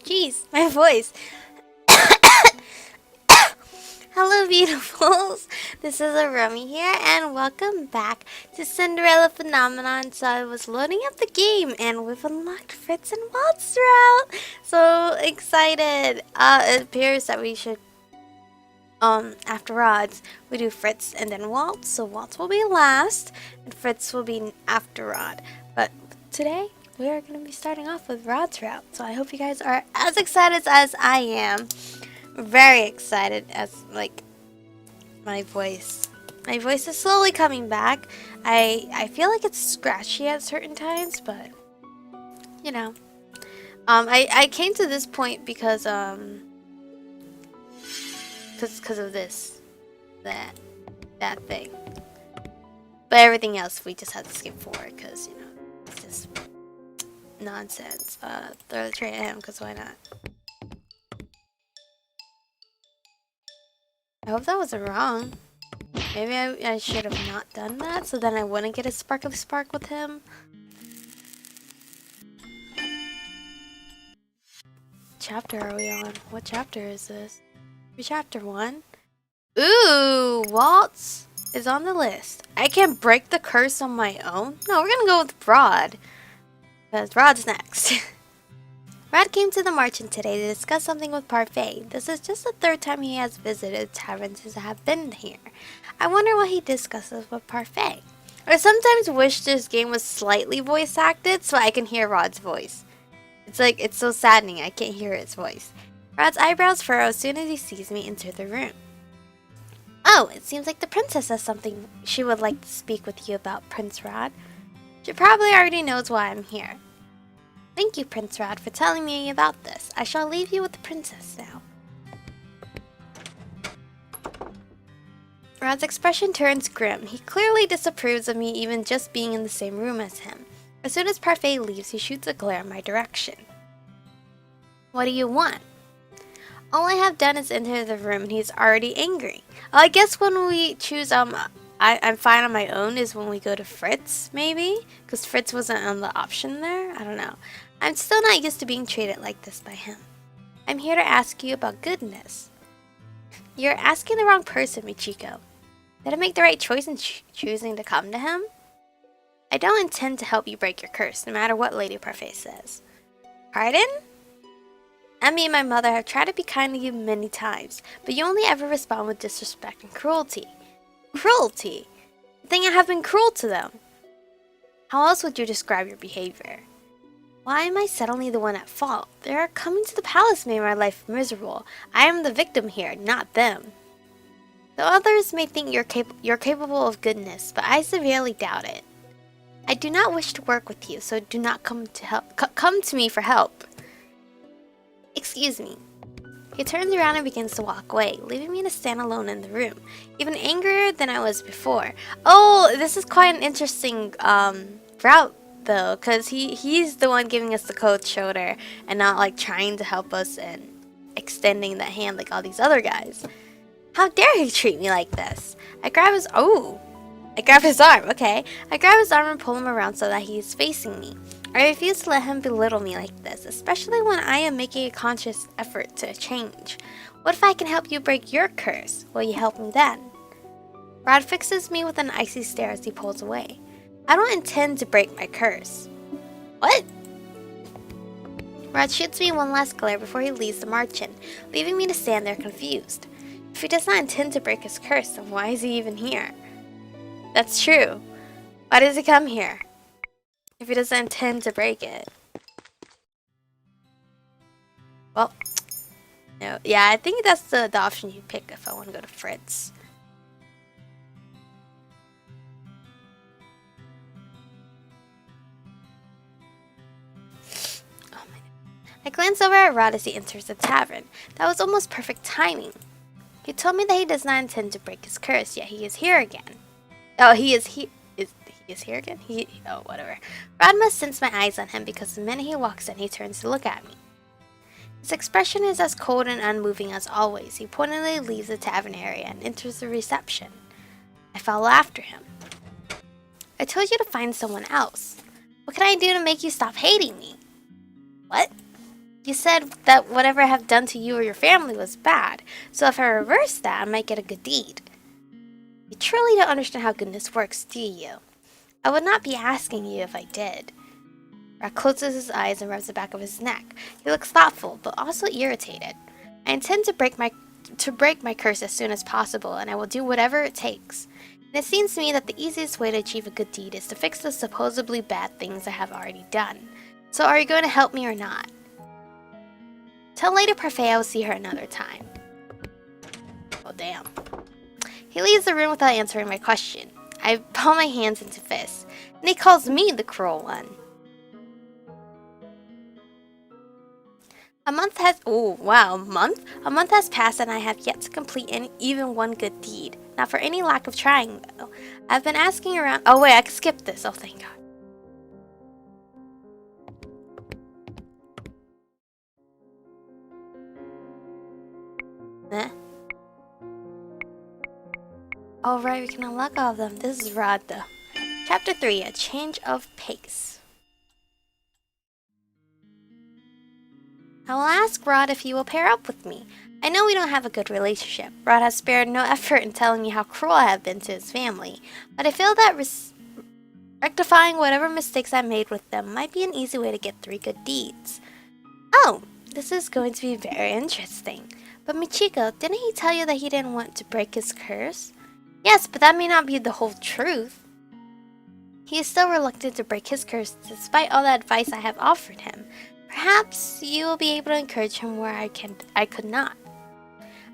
Jeez, my voice. Hello, beautifuls. This is Aromie here, and welcome back to Cinderella Phenomenon. So I was loading up the game, and we've unlocked Fritz and Waltz route. So excited! It appears that we should, after Rod's, we do Fritz and then Waltz. So Waltz will be last, and Fritz will be after Rod. But today, we are going to be starting off with Rod's route. So I hope you guys are as excited as I am. Very excited as like my voice is slowly coming back. I feel like it's scratchy at certain times, but you know, I came to this point because of this that thing, but everything else we just had to skip forward because you know it's just nonsense. Throw the tray at him because why not? I hope that wasn't wrong. Maybe I should have not done that, so then I wouldn't get a sparkly spark with him. Chapter are we on? What chapter is this? Chapter 1? Ooh, Waltz is on the list. I can break the curse on my own? No, we're gonna go with Rod. Because Rod's next. Rod came to the merchant today to discuss something with Parfait. This is just the third time he has visited taverns since I have been here. I wonder what he discusses with Parfait. I sometimes wish this game was slightly voice acted so I can hear Rod's voice. It's so saddening I can't hear his voice. Rod's eyebrows furrow as soon as he sees me enter the room. Oh, it seems like the princess has something she would like to speak with you about, Prince Rod. She probably already knows why I'm here. Thank you, Prince Rod, for telling me about this. I shall leave you with the princess now. Rod's expression turns grim. He clearly disapproves of me even just being in the same room as him. As soon as Parfait leaves, he shoots a glare in my direction. What do you want? All I have done is enter the room and he's already angry. Well, I guess when we choose I'm fine on my own is when we go to Fritz, maybe? Because Fritz wasn't on the option there? I don't know. I'm still not used to being treated like this by him. I'm here to ask you about goodness. You're asking the wrong person, Michiko. Did I make the right choice in choosing to come to him? I don't intend to help you break your curse, no matter what Lady Parfait says. Pardon? Emmy and my mother have tried to be kind to you many times, but you only ever respond with disrespect and cruelty. Cruelty? I think I have been cruel to them. How else would you describe your behavior? Why am I suddenly the one at fault? Their coming to the palace made my life miserable. I am the victim here, not them. The others may think you're capable of goodness, but I severely doubt it. I do not wish to work with you, so do not come to me for help. Excuse me. He turns around and begins to walk away, leaving me to stand alone in the room, even angrier than I was before. Oh, this is quite an interesting route, though, because he's the one giving us the cold shoulder and not like trying to help us and extending that hand like all these other guys. How dare he treat me like this? I grab his arm, okay. I grab his arm and pull him around so that he is facing me. I refuse to let him belittle me like this, especially when I am making a conscious effort to change. What if I can help you break your curse? Will you help me then? Rod fixes me with an icy stare as he pulls away. I don't intend to break my curse. What? Rod shoots me one last glare before he leaves the merchant, leaving me to stand there confused. If he does not intend to break his curse, then why is he even here? That's true. Why does he come here? If he doesn't intend to break it. Well, no. Yeah, I think that's the option you pick if I want to go to Fritz. Oh my God. I glance over at Rod as he enters the tavern. That was almost perfect timing. He told me that he does not intend to break his curse, yet he is here again. Oh, he is here again? Oh, whatever. Rod must sense my eyes on him because the minute he walks in, he turns to look at me. His expression is as cold and unmoving as always. He pointedly leaves the tavern area and enters the reception. I follow after him. I told you to find someone else. What can I do to make you stop hating me? What? You said that whatever I have done to you or your family was bad, so if I reverse that, I might get a good deed. You truly don't understand how goodness works, do you? I would not be asking you if I did. Rat closes his eyes and rubs the back of his neck. He looks thoughtful, but also irritated. I intend to break my curse as soon as possible, and I will do whatever it takes. And it seems to me that the easiest way to achieve a good deed is to fix the supposedly bad things I have already done. So are you going to help me or not? Tell Lady Parfait I will see her another time. Oh, damn. He leaves the room without answering my question. I palm my hands into fists, and he calls me the cruel one. A month has... Oh, wow, a month? A month has passed and I have yet to complete even one good deed. Not for any lack of trying, though. I've been asking around... Oh, wait, I can skip this. Oh, thank God. Eh? Alright, we can unlock all of them. This is Rod, though. Chapter 3, A Change of Pace. I will ask Rod if he will pair up with me. I know we don't have a good relationship. Rod has spared no effort in telling me how cruel I have been to his family, but I feel that rectifying whatever mistakes I made with them might be an easy way to get 3 good deeds. Oh, this is going to be very interesting. But Michiko, didn't he tell you that he didn't want to break his curse? Yes, but that may not be the whole truth. He is still reluctant to break his curse despite all the advice I have offered him. Perhaps you will be able to encourage him where I could not.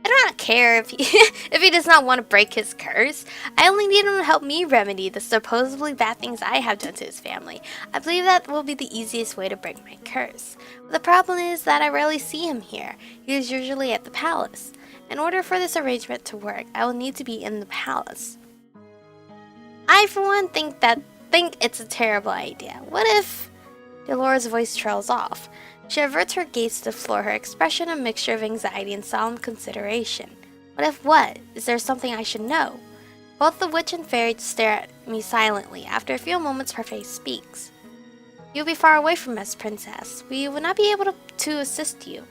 I do not care if he, if he does not want to break his curse. I only need him to help me remedy the supposedly bad things I have done to his family. I believe that will be the easiest way to break my curse. But the problem is that I rarely see him here. He is usually at the palace. In order for this arrangement to work, I will need to be in the palace. I, for one, think it's a terrible idea. What if... Delora's voice trails off. She averts her gaze to the floor, her expression a mixture of anxiety and solemn consideration. What if what? Is there something I should know? Both the witch and fairy stare at me silently. After a few moments, Parfait speaks. You'll be far away from us, Princess. We would not be able to assist you.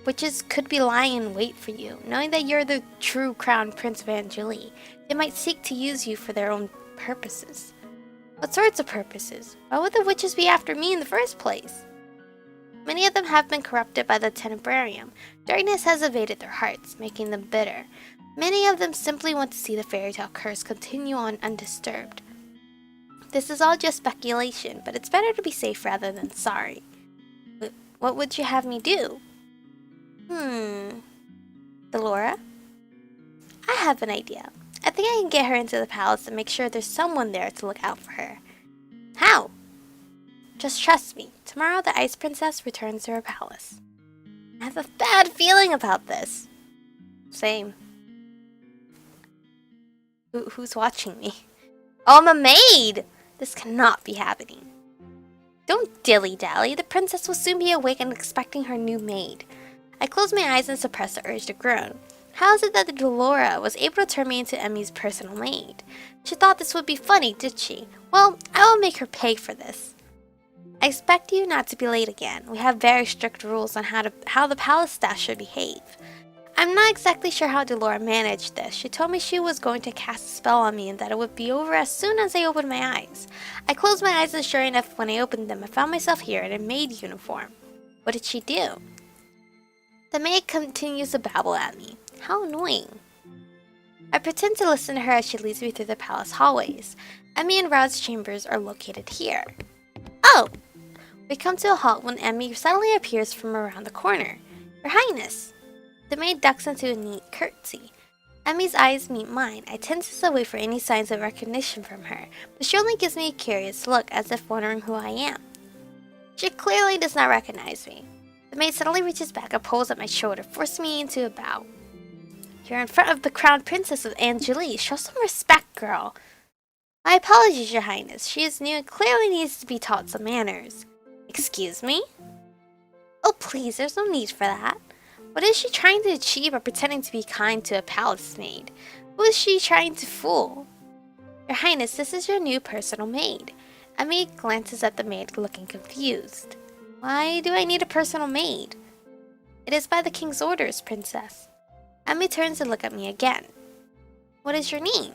Witches could be lying in wait for you, knowing that you're the true crown prince of Angeli. They might seek to use you for their own purposes. What sorts of purposes? Why would the witches be after me in the first place? Many of them have been corrupted by the tenebrarium. Darkness has evaded their hearts, making them bitter. Many of them simply want to see the fairy tale curse continue on undisturbed. This is all just speculation, but it's better to be safe rather than sorry. What would you have me do? Delora? I have an idea. I think I can get her into the palace and make sure there's someone there to look out for her. How? Just trust me. Tomorrow the Ice Princess returns to her palace. I have a bad feeling about this. Same. Who's watching me? Oh, I'm a maid! This cannot be happening. Don't dilly-dally. The princess will soon be awake and expecting her new maid. I close my eyes and suppress the urge to groan. How is it that Delora was able to turn me into Emmy's personal maid? She thought this would be funny, did she? Well, I will make her pay for this. I expect you not to be late again. We have very strict rules on how the palace staff should behave. I'm not exactly sure how Delora managed this. She told me she was going to cast a spell on me and that it would be over as soon as I opened my eyes. I closed my eyes and sure enough, when I opened them, I found myself here in a maid uniform. What did she do? The maid continues to babble at me. How annoying. I pretend to listen to her as she leads me through the palace hallways. Emmy and Rod's chambers are located here. Oh! We come to a halt when Emmy suddenly appears from around the corner. Your Highness! The maid ducks into a neat curtsy. Emmy's eyes meet mine. I tense away for any signs of recognition from her, but she only gives me a curious look as if wondering who I am. She clearly does not recognize me. The maid suddenly reaches back and pulls at my shoulder, forcing me into a bow. You're in front of the crown princess of Angeli. Show some respect, girl. My apologies, Your Highness. She is new and clearly needs to be taught some manners. Excuse me? Oh, please, there's no need for that. What is she trying to achieve by pretending to be kind to a palace maid? Who is she trying to fool? Your Highness, this is your new personal maid. Emmy glances at the maid, looking confused. Why do I need a personal maid? It is by the king's orders, princess. Emmy turns to look at me again. What is your name?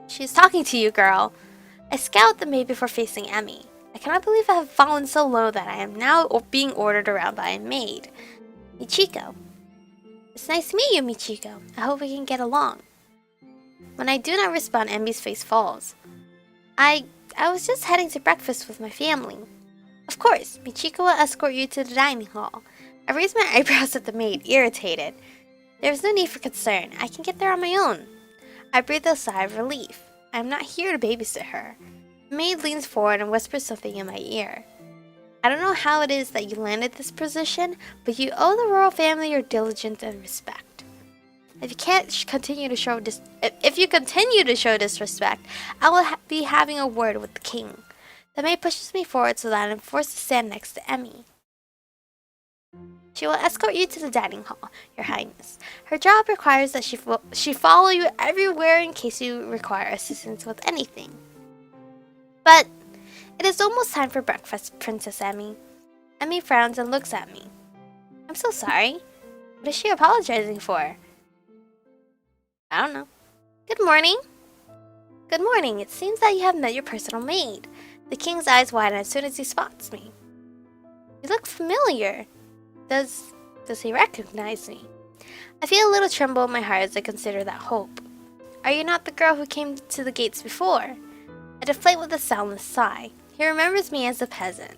She's talking to you, girl. I scout the maid before facing Emmy. I cannot believe I have fallen so low that I am now being ordered around by a maid. Michiko. It's nice to meet you, Michiko. I hope we can get along. When I do not respond, Emmy's face falls. I was just heading to breakfast with my family. Of course, Michiko will escort you to the dining hall. I raised my eyebrows at the maid, irritated. There is no need for concern. I can get there on my own. I breathe a sigh of relief. I am not here to babysit her. The maid leans forward and whispers something in my ear. I don't know how it is that you landed this position, but you owe the royal family your diligence and respect. If you continue to show disrespect, I will be having a word with the king. The maid pushes me forward so that I am forced to stand next to Emmy. She will escort you to the dining hall, Your Highness. Her job requires that she follow you everywhere in case you require assistance with anything. But it is almost time for breakfast, Princess Emmy. Emmy frowns and looks at me. I'm so sorry. What is she apologizing for? I don't know. Good morning. Good morning. It seems that you have met your personal maid. The king's eyes widen as soon as he spots me. You look familiar. Does he recognize me? I feel a little tremble in my heart as I consider that hope. Are you not the girl who came to the gates before? I deflate with a soundless sigh. He remembers me as a peasant.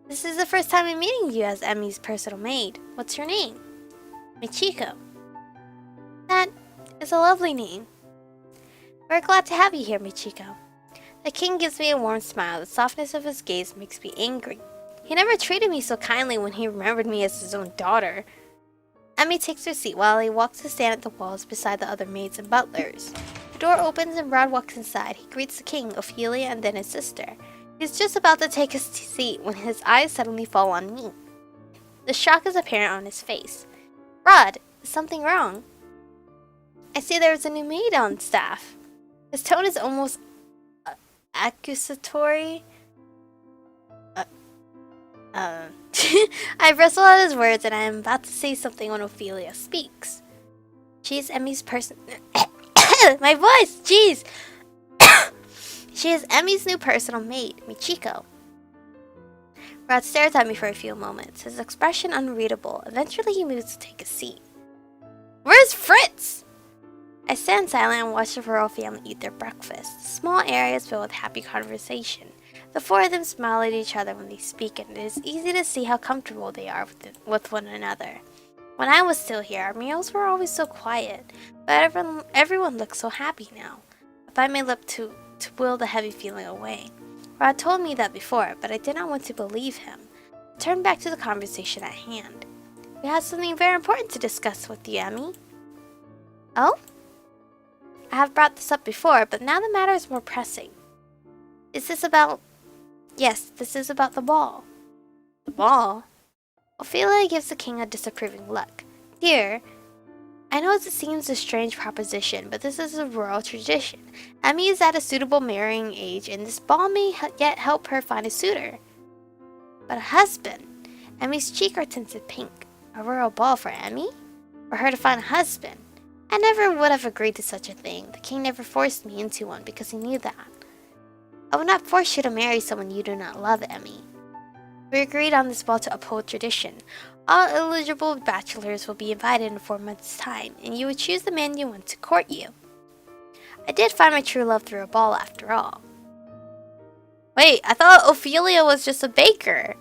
This is the first time I'm meeting you as Emmy's personal maid. What's your name? Michiko. That is a lovely name. We're glad to have you here, Michiko. The king gives me a warm smile. The softness of his gaze makes me angry. He never treated me so kindly when he remembered me as his own daughter. Emmy takes her seat while he walks to stand at the walls beside the other maids and butlers. The door opens and Rod walks inside. He greets the king, Ophelia, and then his sister. He's just about to take his seat when his eyes suddenly fall on me. The shock is apparent on his face. Rod, is something wrong? I see there is a new maid on staff. His tone is almost accusatory. I bristle at his words and I am about to say something when Ophelia speaks. She is Emmy's My voice! Jeez! She is Emmy's new personal maid, Michiko. Rod stares at me for a few moments, his expression unreadable. Eventually he moves to take a seat. Where's Fritz? I stand silent and watch the royal family eat their breakfast. Small areas filled with happy conversation. The four of them smile at each other when they speak, and it is easy to see how comfortable they are with one another. When I was still here, our meals were always so quiet, but everyone looks so happy now. I bite my lip to will the heavy feeling away. Rod told me that before, but I did not want to believe him. I turned back to the conversation at hand. We had something very important to discuss with you, Emmy. Oh? I have brought this up before, but now the matter is more pressing. Is this about... Yes, this is about the ball. The ball? Ophelia gives the king a disapproving look. Dear, I know it seems a strange proposition, but this is a royal tradition. Emmy is at a suitable marrying age, and this ball may yet help her find a suitor. But a husband? Emmy's cheeks are tinted pink. A royal ball for Emmy? For her to find a husband? I never would have agreed to such a thing. The king never forced me into one because he knew that. I would not force you to marry someone you do not love, Emmy. We agreed on this ball to uphold tradition. All eligible bachelors will be invited in 4 months' time, and you would choose the man you want to court you. I did find my true love through a ball after all. Wait, I thought Ophelia was just a baker.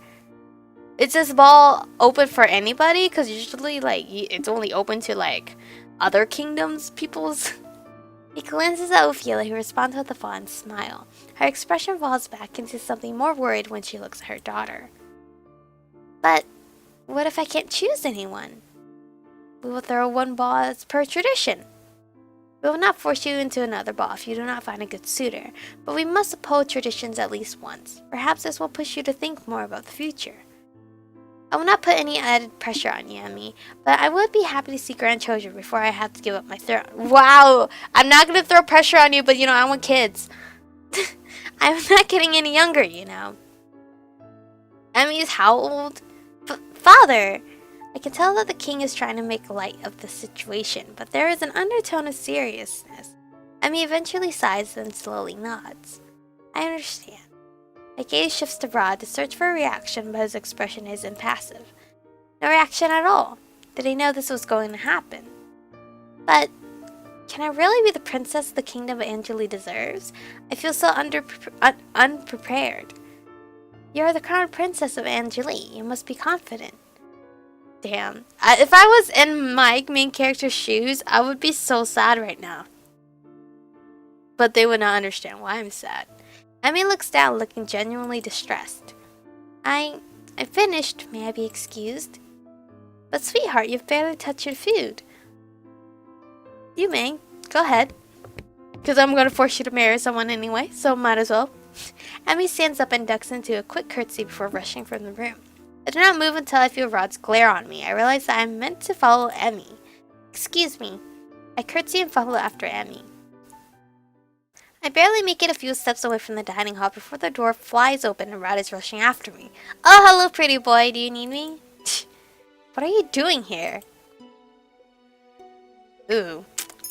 Is this ball open for anybody? Because usually, it's only open to, other kingdoms' peoples. He glances at Ophelia, who responds with a fond smile. Her expression falls back into something more worried when she looks at her daughter. But what if I can't choose anyone? We will throw one ball as per tradition. We will not force you into another ball if you do not find a good suitor, but we must uphold traditions at least once. Perhaps this will push you to think more about the future. I will not put any added pressure on you, Emmy, but I would be happy to see grandchildren before I have to give up my throne. Wow! I'm not going to throw pressure on you, but I want kids. I'm not getting any younger, Emmy's howled. Father! I can tell that the king is trying to make light of the situation, but there is an undertone of seriousness. Emmy eventually sighs and slowly nods. I understand. My gaze shifts to Rod to search for a reaction, but his expression is impassive. No reaction at all. Did he know this was going to happen? But can I really be the princess the kingdom of Angeli deserves? I feel so unprepared. You are the crown princess of Angeli. You must be confident. Damn. If I was in my main character's shoes, I would be so sad right now. But they would not understand why I'm sad. Emmy looks down, looking genuinely distressed. I finished. May I be excused? But sweetheart, you've barely touched your food. You may. Go ahead. Because I'm going to force you to marry someone anyway, so might as well. Emmy stands up and ducks into a quick curtsy before rushing from the room. I do not move until I feel Rod's glare on me. I realize that I'm meant to follow Emmy. Excuse me. I curtsy and follow after Emmy. I barely make it a few steps away from the dining hall before the door flies open and Rod is rushing after me. Oh, hello, pretty boy. Do you need me? What are you doing here? Ooh,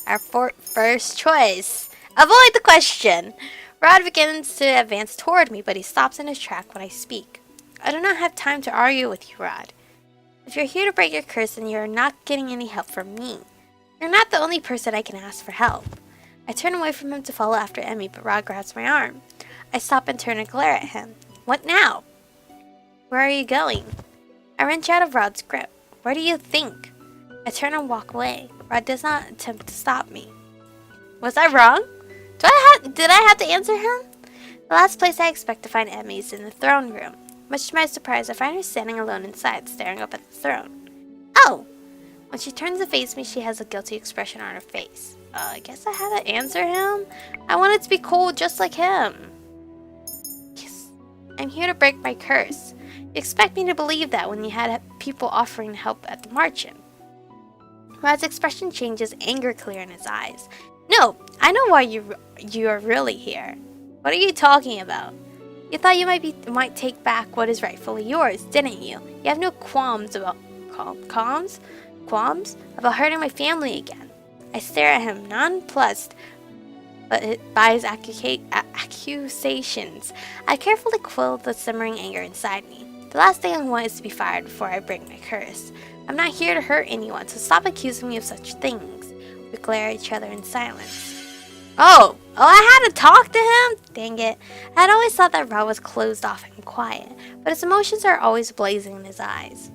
our first choice. Avoid the question. Rod begins to advance toward me, but he stops in his track when I speak. I do not have time to argue with you, Rod. If you're here to break your curse, then you're not getting any help from me. You're not the only person I can ask for help. I turn away from him to follow after Emmy, but Rod grabs my arm. I stop and turn and glare at him. What now? Where are you going? I wrench out of Rod's grip. Where do you think? I turn and walk away. Rod does not attempt to stop me. Was I wrong? Did I have to answer him? The last place I expect to find Emmy is in the throne room. Much to my surprise, I find her standing alone inside, staring up at the throne. Oh! When she turns to face me, she has a guilty expression on her face. I guess I had to answer him? I wanted to be cool just like him. Yes. I'm here to break my curse. You expect me to believe that when you had people offering help at the margin. Rod's expression changes, anger clear in his eyes. No, I know why you are really here. What are you talking about? You thought you might take back what is rightfully yours, didn't you? You have no qualms about hurting my family again. I stare at him, nonplussed by his accusations. I carefully quell the simmering anger inside me. The last thing I want is to be fired before I break my curse. I'm not here to hurt anyone, so stop accusing me of such things. We glare at each other in silence. Oh, I had to talk to him? Dang it. I had always thought that Rod was closed off and quiet, but his emotions are always blazing in his eyes.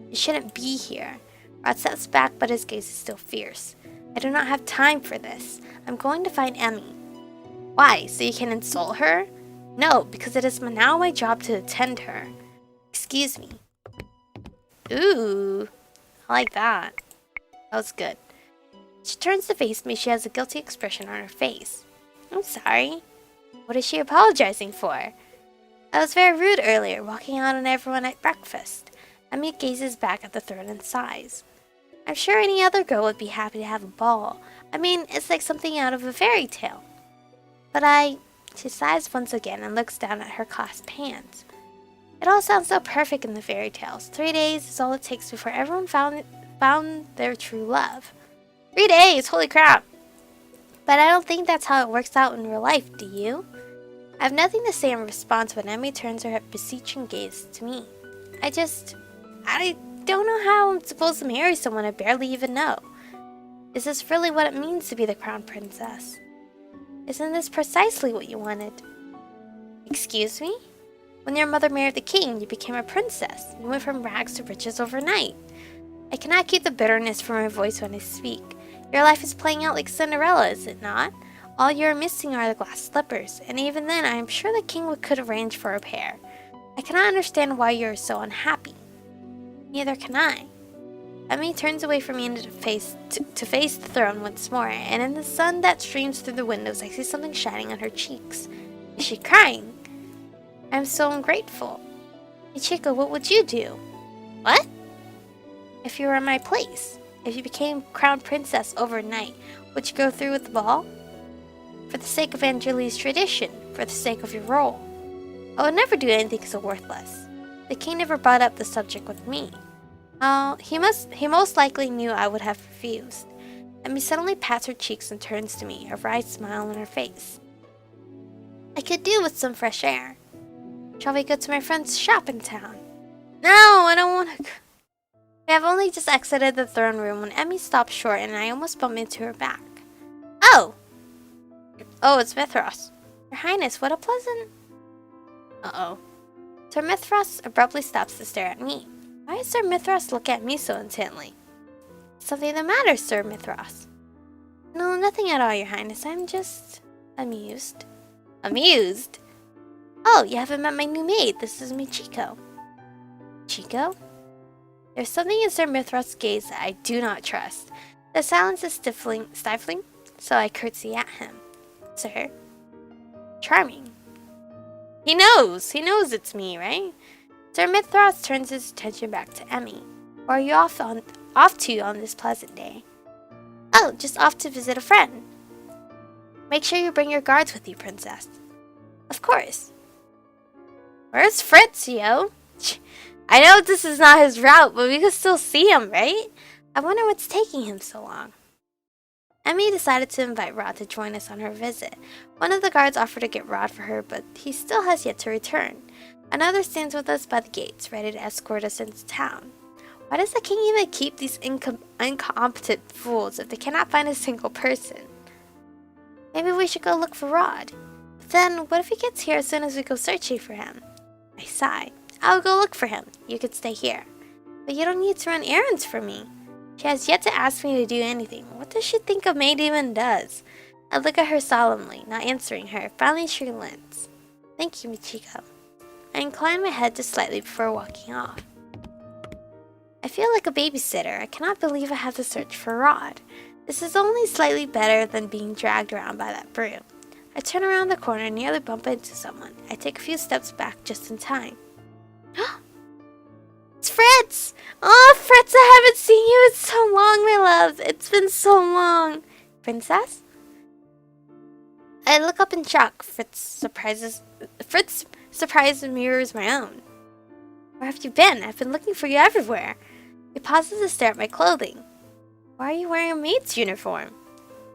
You shouldn't be here. Rod steps back, but his gaze is still fierce. I do not have time for this. I'm going to find Emmy. Why, so you can insult her? No, because it is now my job to attend her. Excuse me. Ooh, I like that. That was good. She turns to face me. She has a guilty expression on her face. I'm sorry. What is she apologizing for? I was very rude earlier, walking out on everyone at breakfast. Emmy gazes back at the throne and sighs. I'm sure any other girl would be happy to have a ball. I mean, it's like something out of a fairy tale. But she sighs once again and looks down at her clasped hands. It all sounds so perfect in the fairy tales. 3 days is all it takes before everyone found their true love. 3 days, holy crap. But I don't think that's how it works out in real life, do you? I have nothing to say in response when Emmy turns her beseeching gaze to me. I don't know how I'm supposed to marry someone I barely even know. Is this really what it means to be the crown princess? Isn't this precisely what you wanted? Excuse me? When your mother married the king, you became a princess. You went from rags to riches overnight. I cannot keep the bitterness from my voice when I speak. Your life is playing out like Cinderella, is it not? All you are missing are the glass slippers, and even then I am sure the king could arrange for a pair. I cannot understand why you are so unhappy. Neither can I. Emmy turns away from me to face the throne once more, and in the sun that streams through the windows I see something shining on her cheeks. Is she crying? I am so ungrateful. Hey Chico, what would you do? What? If you were in my place, if you became crown princess overnight, would you go through with the ball? For the sake of Angeli's tradition, for the sake of your role. I would never do anything so worthless. The king never brought up the subject with me. Oh, he most likely knew I would have refused. Emmy suddenly pats her cheeks and turns to me, a wry smile on her face. I could do with some fresh air. Shall we go to my friend's shop in town? No, I don't want to go. I have only just exited the throne room when Emmy stopped short and I almost bumped into her back. Oh! Oh, it's Mithras. Your Highness, what a pleasant... Uh-oh. Sir Mithras abruptly stops to stare at me. Why does Sir Mithras look at me so intently? Something the matter, Sir Mithras? No, nothing at all, Your Highness. I'm just... amused. Amused? Oh, you haven't met my new maid. This is Michiko. Chico? There's something in Sir Mithras' gaze that I do not trust. The silence is stifling, so I curtsy at him. Sir? Charming. He knows it's me, right? Sir Mithras turns his attention back to Emmy. Where are you off to on this pleasant day? Oh, just off to visit a friend. Make sure you bring your guards with you, Princess. Of course. Where's Fritz, yo? I know this is not his route, but we can still see him, right? I wonder what's taking him so long. Emmy decided to invite Rod to join us on her visit. One of the guards offered to get Rod for her, but he still has yet to return. Another stands with us by the gates, ready to escort us into town. Why does the king even keep these incompetent fools if they cannot find a single person? Maybe we should go look for Rod. But then, what if he gets here as soon as we go searching for him? I sigh. I'll go look for him. You can stay here. But you don't need to run errands for me. She has yet to ask me to do anything. What does she think a maid even does? I look at her solemnly, not answering her. Finally, she relents. Thank you, Michiko. I incline my head just slightly before walking off. I feel like a babysitter. I cannot believe I have to search for Rod. This is only slightly better than being dragged around by that broom. I turn around the corner and nearly bump into someone. I take a few steps back just in time. It's Fritz! Oh, Fritz, I haven't seen you in so long, my love. It's been so long. Princess? I look up in shock. Fritz's surprise mirrors my own. Where have you been? I've been looking for you everywhere. He pauses to stare at my clothing. Why are you wearing a maid's uniform?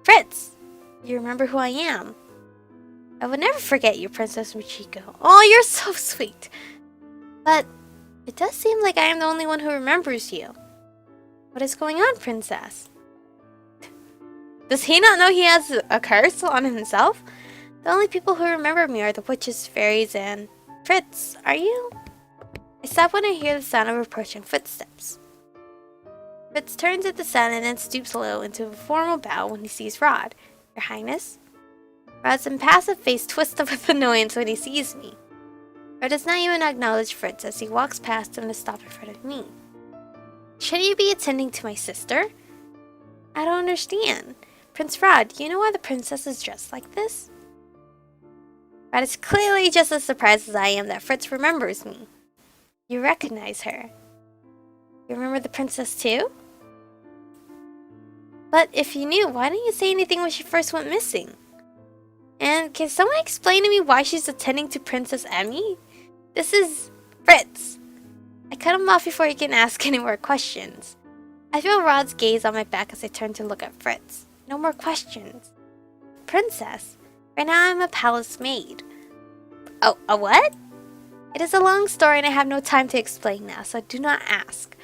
Fritz! You remember who I am. I would never forget you, Princess Michiko. Oh, you're so sweet. But it does seem like I am the only one who remembers you. What is going on, Princess? Does he not know he has a curse on himself? The only people who remember me are the witches, fairies, and... Fritz, are you? I stop when I hear the sound of approaching footsteps. Fritz turns at the sound and then stoops low into a formal bow when he sees Rod. Your Highness? Rod's impassive face twists up with annoyance when he sees me. Rod does not even acknowledge Fritz as he walks past him to stop in front of me. Shouldn't you be attending to my sister? I don't understand. Prince Rod, do you know why the princess is dressed like this? Rod is clearly just as surprised as I am that Fritz remembers me. You recognize her. You remember the princess too? But if you knew, why didn't you say anything when she first went missing? And can someone explain to me why she's attending to Princess Emmy? This is Fritz. I cut him off before he can ask any more questions. I feel Rod's gaze on my back as I turn to look at Fritz. No more questions. Princess, right now I'm a palace maid. Oh, a what? It is a long story and I have no time to explain now, so do not ask.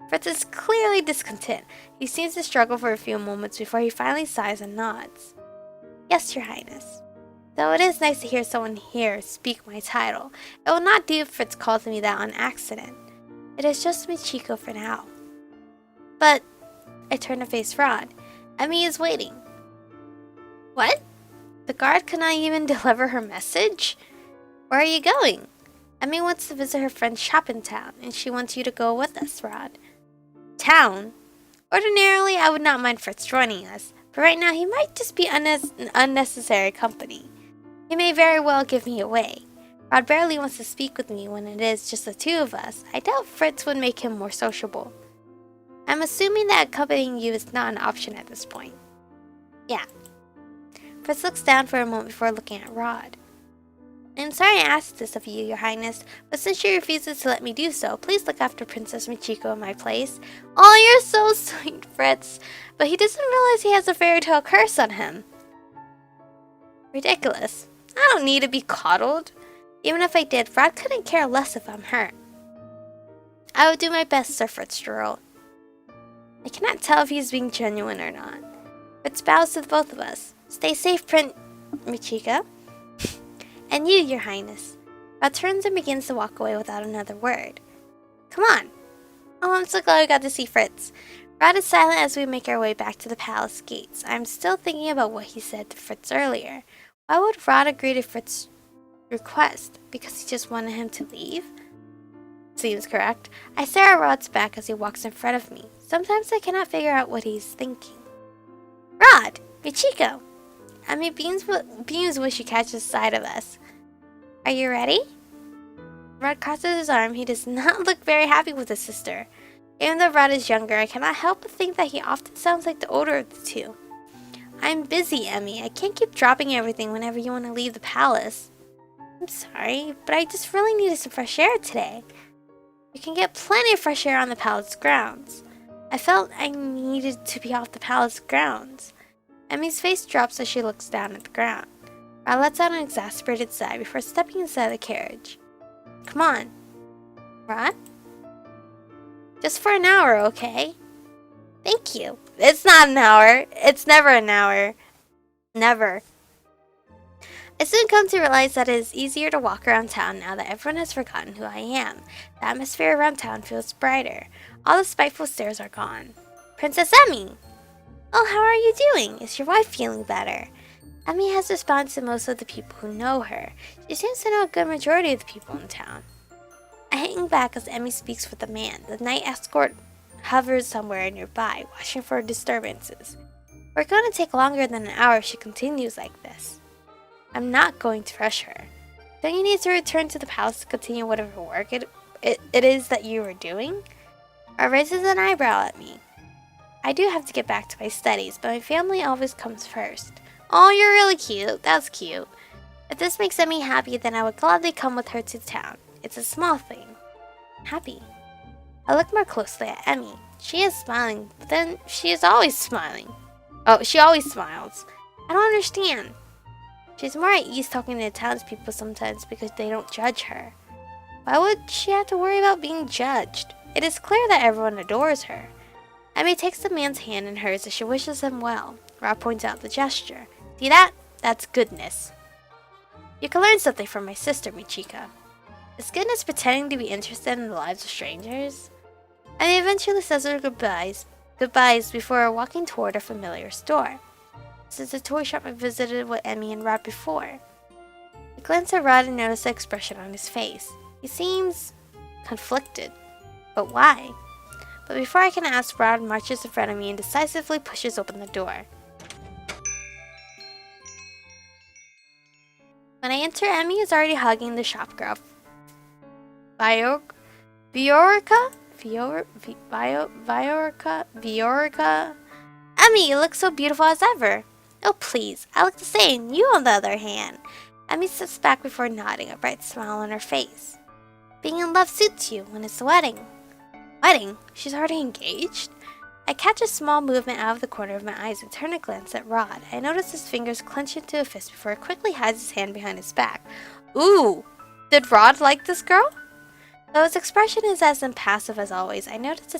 Fritz is clearly discontent. He seems to struggle for a few moments before he finally sighs and nods. Yes, Your Highness. Though it is nice to hear someone here speak my title, it will not do if Fritz calls me that on accident. It is just Michiko for now. But, I turn to face Rod. Emmy is waiting. What? The guard could not even deliver her message? Where are you going? Emmy wants to visit her friend's shop in town, and she wants you to go with us, Rod. Town? Ordinarily, I would not mind Fritz joining us, but right now he might just be unnecessary company. He may very well give me away. Rod barely wants to speak with me when it is just the two of us. I doubt Fritz would make him more sociable. I'm assuming that accompanying you is not an option at this point. Yeah. Fritz looks down for a moment before looking at Rod. I'm sorry I asked this of you, Your Highness, but since she refuses to let me do so, please look after Princess Michiko in my place. Oh, you're so sweet, Fritz. But he doesn't realize he has a fairy tale curse on him. Ridiculous. I don't need to be coddled. Even if I did, Rod couldn't care less if I'm hurt. I will do my best, Sir Fitzgerald. I cannot tell if he's being genuine or not. Fritz bows to the both of us. Stay safe, Prince Michiko. And you, Your Highness. Rod turns and begins to walk away without another word. Come on. Oh, I'm so glad we got to see Fritz. Rod is silent as we make our way back to the palace gates. I'm still thinking about what he said to Fritz earlier. Why would Rod agree to Fritz's request? Because he just wanted him to leave? Seems correct. I stare at Rod's back as he walks in front of me. Sometimes I cannot figure out what he's thinking. Rod! Michiko! I mean, beams wish he catches sight of us. Are you ready? Rod crosses his arm. He does not look very happy with his sister. Even though Rod is younger, I cannot help but think that he often sounds like the older of the two. I'm busy, Emmy. I can't keep dropping everything whenever you want to leave the palace. I'm sorry, but I just really needed some fresh air today. You can get plenty of fresh air on the palace grounds. I felt I needed to be off the palace grounds. Emmy's face drops as she looks down at the ground. Rod lets out an exasperated sigh before stepping inside the carriage. Come on. Rod? Just for an hour, okay? Thank you. It's not an hour. It's never an hour. Never. I soon come to realize that it is easier to walk around town now that everyone has forgotten who I am. The atmosphere around town feels brighter. All the spiteful stares are gone. Princess Emmy! Oh, how are you doing? Is your wife feeling better? Emmy has responded to most of the people who know her. She seems to know a good majority of the people in town. I hang back as Emmy speaks with the man. The night escort hovers somewhere nearby, watching for disturbances. We're going to take longer than an hour if she continues like this. I'm not going to rush her. Don't you need to return to the palace to continue whatever work it is that you are doing? Rod raises an eyebrow at me. I do have to get back to my studies, but my family always comes first. Oh, you're really cute. That's cute. If this makes Emmy happy, then I would gladly come with her to town. It's a small thing. Happy. I look more closely at Emmy. She is smiling, but then she is always smiling. Oh, she always smiles. I don't understand. She's more at ease talking to townspeople sometimes because they don't judge her. Why would she have to worry about being judged? It is clear that everyone adores her. Emmy takes the man's hand in hers as she wishes him well. Rod points out the gesture. See that? That's goodness. You can learn something from my sister, Michiko. Is goodness pretending to be interested in the lives of strangers? Emmy eventually says her goodbyes before walking toward a familiar store. This is the toy shop I visited with Emmy and Rod before. I glance at Rod and notice the expression on his face. He seems conflicted. But why? But before I can ask, Rod marches in front of me and decisively pushes open the door. When I enter, Emmy is already hugging the shopgirl. Viorica? Emmy, you look so beautiful as ever. Oh, please. I look the same. You, on the other hand. Emmy steps back before nodding, a bright smile on her face. Being in love suits you when it's a wedding. Wedding? She's already engaged? I catch a small movement out of the corner of my eyes and turn to glance at Rod. I notice his fingers clench into a fist before he quickly hides his hand behind his back. Ooh! Did Rod like this girl? Though his expression is as impassive as always, I notice a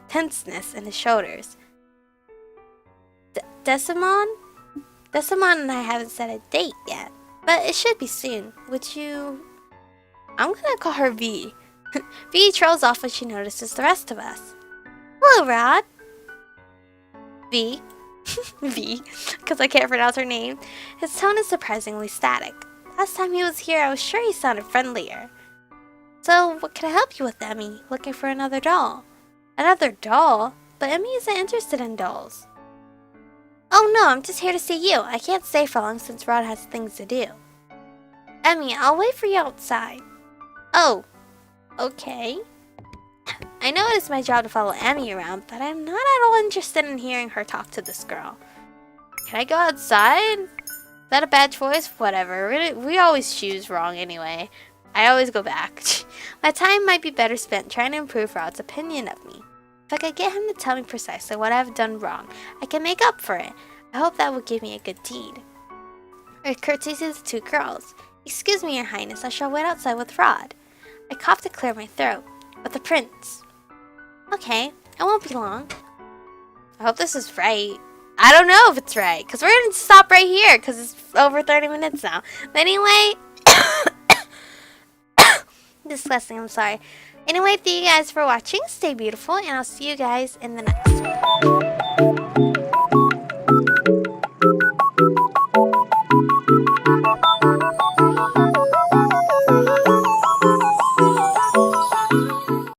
tenseness in his shoulders. Desimon? Desimon and I haven't set a date yet, but it should be soon. Would you... I'm gonna call her V. V trails off when she notices the rest of us. Hello, Rod. V. V, because I can't pronounce her name. His tone is surprisingly static. Last time he was here, I was sure he sounded friendlier. So, what can I help you with, Emmy? Looking for another doll? Another doll? But Emmy isn't interested in dolls. Oh no, I'm just here to see you. I can't stay for long since Rod has things to do. Emmy, I'll wait for you outside. Oh, okay. I know it is my job to follow Emmy around, but I'm not at all interested in hearing her talk to this girl. Can I go outside? that a bad choice? Whatever. We always choose wrong anyway. I always go back. My time might be better spent trying to improve Rod's opinion of me. If I could get him to tell me precisely what I've done wrong, I can make up for it. I hope that would give me a good deed. I curtsied to the two girls. Excuse me, Your Highness, I shall wait outside with Rod. I coughed to clear my throat. With the prince. Okay, it won't be long. I hope this is right. I don't know if it's right, because we're going to stop right here, because it's over 30 minutes now. But anyway, disgusting, I'm sorry. Anyway, thank you guys for watching. Stay beautiful, and I'll see you guys in the next one.